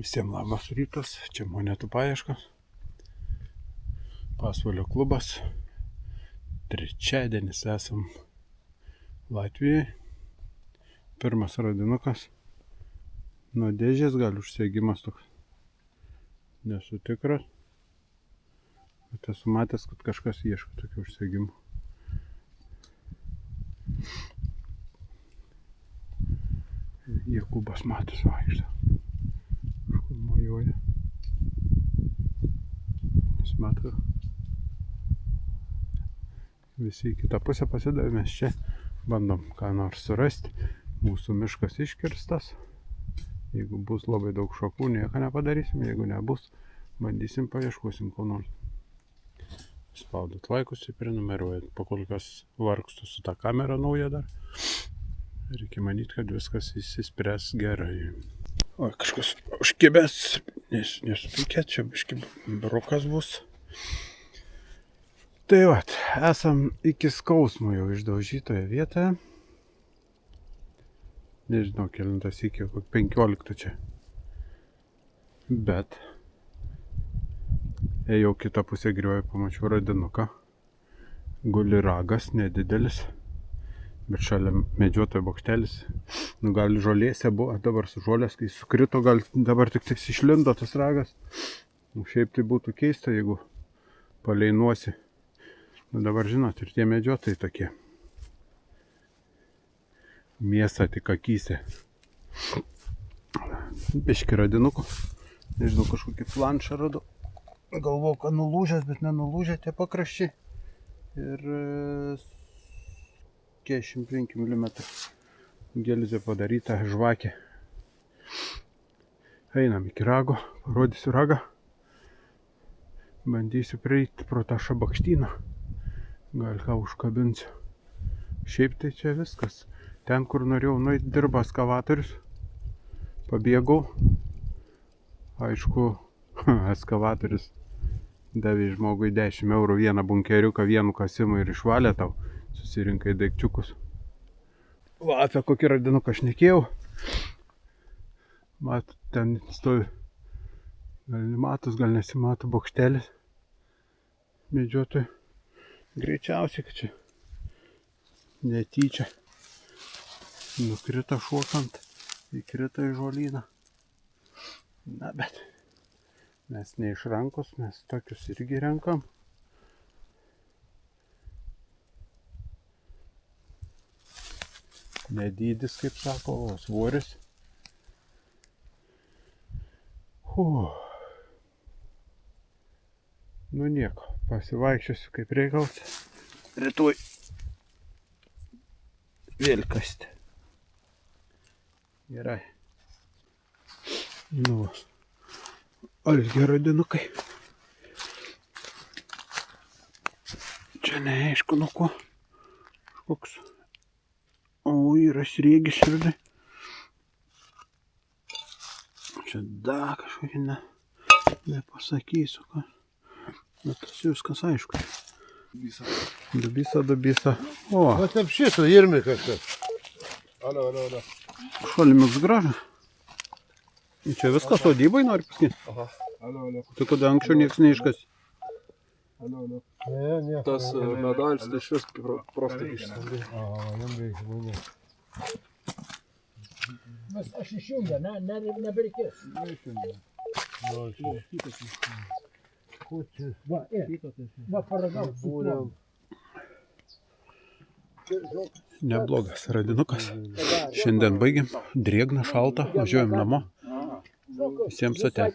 Visiems labas rytas, čia monetų paieškos, Pasvalio klubas, trečiadienis esam Latvijoje, pirmas radinukas, nuo dėžės gal užsiegimas toks, nesu tikras, bet esu matęs, kad kažkas ieško tokių užsiegimų. Jokūbas matos vaikšto. Kažkur mojuoja. Jis mato. Visi į kitą pusę pasidavė, mes čia bandom ką nors surasti. Mūsų miškas iškirstas. Jeigu bus labai daug šakų, nieko nepadarysim. Jeigu nebus, bandysim, paieškosim ko nors. Spaudot laikus ir prenumeruojat. Pakol kas vargstu su ta kamera nauja dar. Reikia manyti, kad viskas įsispręs gerai. O, kažkas užkibęs, nesupykėt, čia biški brukas bus. Tai vat, esam iki skausmo jau išdaužytoje vietoje. Nežinau, kelintas iki 15 čia. Bet ėjau kitą pusę grioje, pamačiau radinuką. Guli ragas, nedidelis. Bet šalia medžiotojo bokštelis, gal žolėse buvo, dabar su žolės, kai sukrito, gal dabar tik išlindo tas ragas. Šiaip tai būtų keista, jeigu paleinuosi. Dabar žinot, ir tie medžiotojai tokie. Mėsa tik akyse. Biški radinukų. Nežinau, kažkokį flanšą radau. Galvojau, kad nulūžęs, bet nenulūžę tie pakraščiai. Ir 45 mm gelizė padaryta žvakė. Einam iki rago, parodysiu ragą. Bandysiu prieiti pro tą šabakštyną. Gal ką užkabinsiu. Šiaip tai čia viskas. Ten, kur norėjau nueiti, dirba eskavatorius. Pabėgau. Aišku, eskavatorius davė žmogui 10 eurų vieną bunkeriuką, vienu kasimu ir išvalė tau. Susirinkai daikčiukus. Va, apie kokį radinuką šnekėjau. Matot, ten stovi. Gal nematos, gal nesimato bokštelis. Medžiotojų. Greičiausiai, kad čia netyčia nukrito šokant. Įkrito į žolyną. Na, bet mes ne iš rankos, mes tokius irgi renkam. Nedydis, kaip sako, o svoris. Nu nieko, pasivaikščiosiu kaip reikalas. Rytoj vėl kasti. Gerai. Nu, algi radinukai. Čia neaišku, nu ko. Koks. O, yra sriegis širdai. Čia da kažkokia nepasakysiu, ką. Bet tas viskas aišku. Dubisa. O. Va taip šito irmi kažkas. Alio. Šalimis gražas. Čia viskas sodybai nori pasakyti. Aha. Alio. Tai kada anksčiau nieks neiškas. Alio. Tas medalis tai švis prostai išstabdė. Jam reikia būnė. Aš išjungia, nebereikės. Va, paragauk su plonu. Neblogas radinukas. Šiandien baigiam. Drėgna, šalta. Važiuojam namo. Visiems ate.